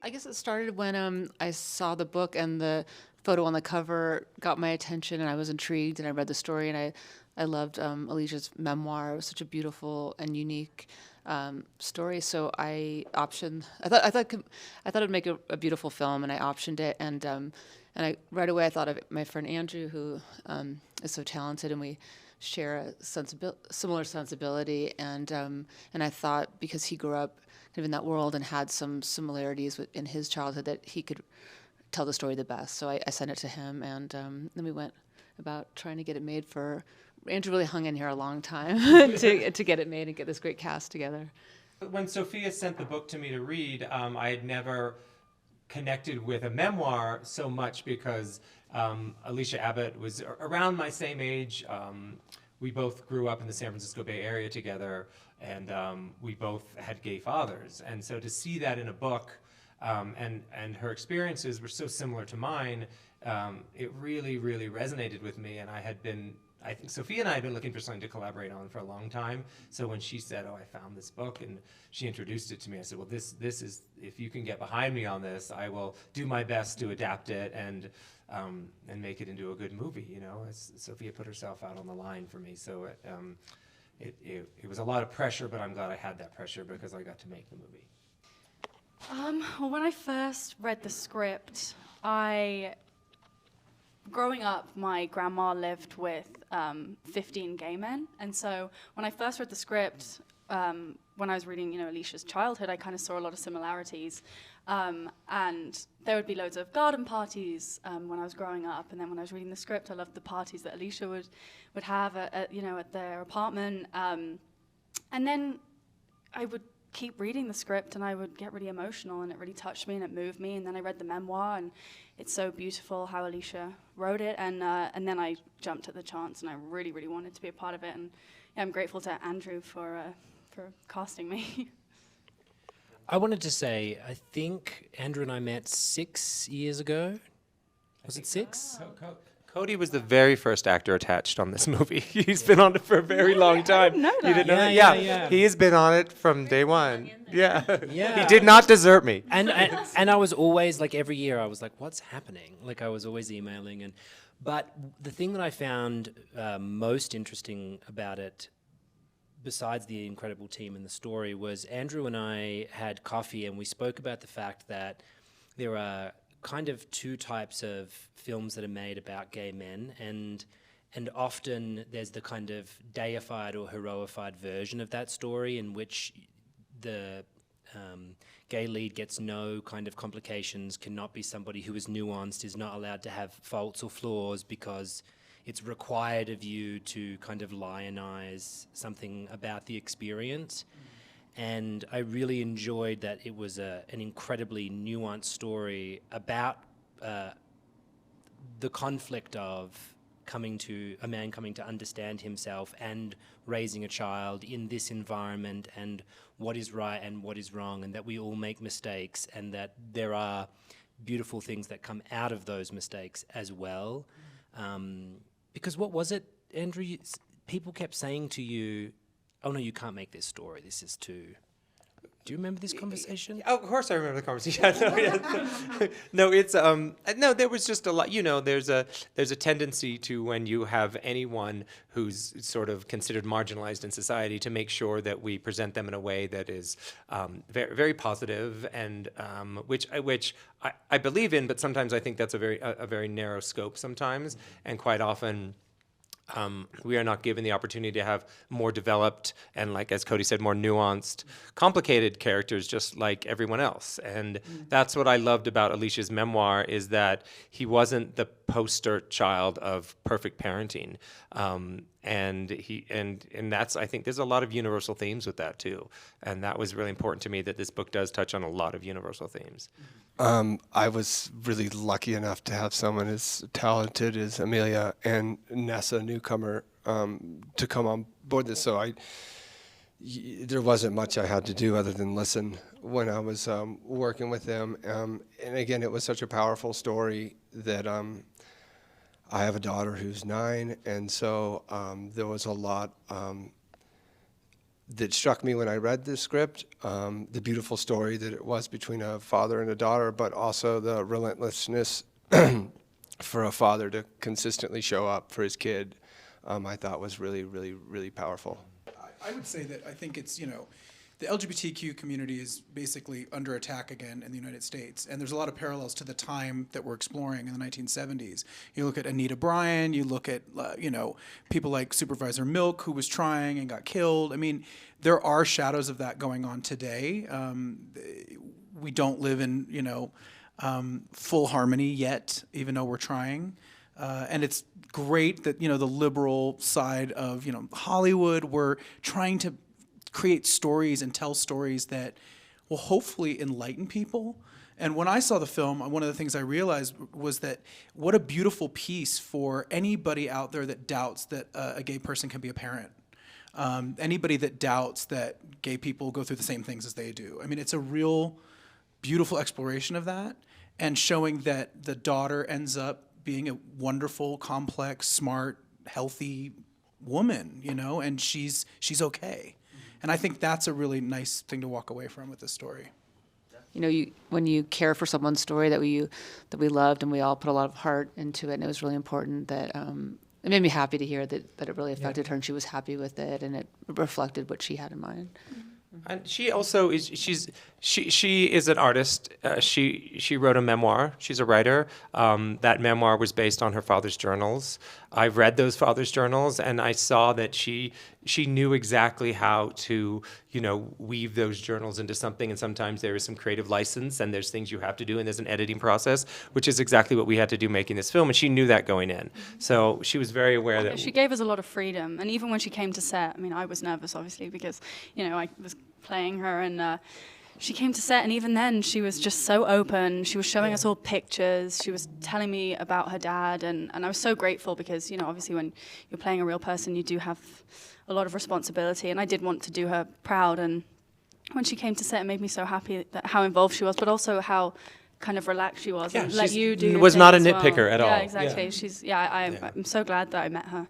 I guess it started when I saw the book and the photo on the cover got my attention, and I was intrigued, and I read the story, and I loved Alicia's memoir. It was such a beautiful and unique story. So I thought it'd make a beautiful film, and I optioned it, and I right away I thought of my friend Andrew, who is so talented, and we share a similar sensibility, and I thought because he grew up kind of in that world and had some similarities in his childhood that he could tell the story the best. So I sent it to him, and then we went about trying to get it made. Andrew really hung in here a long time to get it made and get this great cast together. When Sophia sent the book to me to read, I had never connected with a memoir so much because Alicia Abbott was around my same age. We both grew up in the San Francisco Bay Area together, and we both had gay fathers. And so to see that in a book, and her experiences were so similar to mine, it really, really resonated with me. And I think Sophia and I had been looking for something to collaborate on for a long time. So when she said, "Oh, I found this book," and she introduced it to me, I said, "Well, this is, if you can get behind me on this, I will do my best to adapt it and make it into a good movie." You know, Sophia put herself out on the line for me, so it was a lot of pressure, but I'm glad I had that pressure because I got to make the movie. Well, when I first read the script, growing up, my grandma lived with 15 gay men, and so when I first read the script, when I was reading, Alicia's childhood, I kind of saw a lot of similarities, and there would be loads of garden parties when I was growing up, and then when I was reading the script, I loved the parties that Alicia would have at their apartment, and then I would keep reading the script and I would get really emotional, and it really touched me and it moved me, and then I read the memoir and it's so beautiful how Alicia wrote it, and then I jumped at the chance and I really, really wanted to be a part of it, and I'm grateful to Andrew for casting me. I wanted to say, I think Andrew and I met 6 years ago. Was it 6? Cody was the very first actor attached on this movie. He's been on it for a very long time. I didn't know that. You didn't know that? Yeah. He has been on it from day one. Yeah. Yeah. He did not desert me. And I was always, like, every year I was like, what's happening? Like, I was always emailing. But the thing that I found most interesting about it, besides the incredible team and the story, was Andrew and I had coffee and we spoke about the fact that there are kind of two types of films that are made about gay men, and often there's the kind of deified or heroified version of that story in which the gay lead gets no kind of complications, cannot be somebody who is nuanced, is not allowed to have faults or flaws because it's required of you to kind of lionize something about the experience. And I really enjoyed that it was an incredibly nuanced story about the conflict of a man coming to understand himself and raising a child in this environment, and what is right and what is wrong, and that we all make mistakes, and that there are beautiful things that come out of those mistakes as well. Because what was it, Andrew? People kept saying to you, "Oh no, you can't make this story. This is too." Do you remember this conversation? Oh, of course I remember the conversation. No, it's no. There was just a lot. There's a tendency to, when you have anyone who's sort of considered marginalized in society, to make sure that we present them in a way that is very, very positive, and which I believe in. But sometimes I think that's a very narrow scope sometimes, and quite often. We are not given the opportunity to have more developed and, like as Cody said, more nuanced, complicated characters just like everyone else. And that's what I loved about Alicia's memoir, is that he wasn't the poster child of perfect parenting. And that's, I think there's a lot of universal themes with that too. And that was really important to me, that this book does touch on a lot of universal themes. I was really lucky enough to have someone as talented as Amelia and Nessa, newcomer, to come on board this. So there wasn't much I had to do other than listen when I was working with them. And again, it was such a powerful story that I have a daughter who's 9, and so there was a lot that struck me when I read the script, the beautiful story that it was between a father and a daughter, but also the relentlessness for a father to consistently show up for his kid, I thought was really, really, really powerful. I would say that I think it's, the LGBTQ community is basically under attack again in the United States. And there's a lot of parallels to the time that we're exploring in the 1970s. You look at Anita Bryan, you look at, people like Supervisor Milk, who was trying and got killed. I mean, there are shadows of that going on today. We don't live in, full harmony yet, even though we're trying. And it's great that, the liberal side of, Hollywood, we're trying to create stories and tell stories that will hopefully enlighten people. And when I saw the film, one of the things I realized was that what a beautiful piece for anybody out there that doubts that a gay person can be a parent. Anybody that doubts that gay people go through the same things as they do. I mean, it's a real beautiful exploration of that, and showing that the daughter ends up being a wonderful, complex, smart, healthy woman, and she's okay. And I think that's a really nice thing to walk away from with this story. When you care for someone's story that we loved, and we all put a lot of heart into it, and it was really important that it made me happy to hear that it really affected her, and she was happy with it, and it reflected what she had in mind. And she also is. She is an artist. She wrote a memoir. She's a writer. That memoir was based on her father's journals. I've read those father's journals, and I saw that she knew exactly how to weave those journals into something. And sometimes there is some creative license, and there's things you have to do, and there's an editing process, which is exactly what we had to do making this film. And she knew that going in, so she was very aware that she gave us a lot of freedom. And even when she came to set, I mean, I was nervous obviously because I was playing her, and she came to set, and even then she was just so open. She was showing us all pictures. She was telling me about her dad, and I was so grateful because, obviously when you're playing a real person, you do have a lot of responsibility, and I did want to do her proud. And when she came to set, it made me so happy that how involved she was, but also how kind of relaxed she was, and let you do your was thing not a as well. nitpicker at all. Yeah, exactly. I'm so glad that I met her.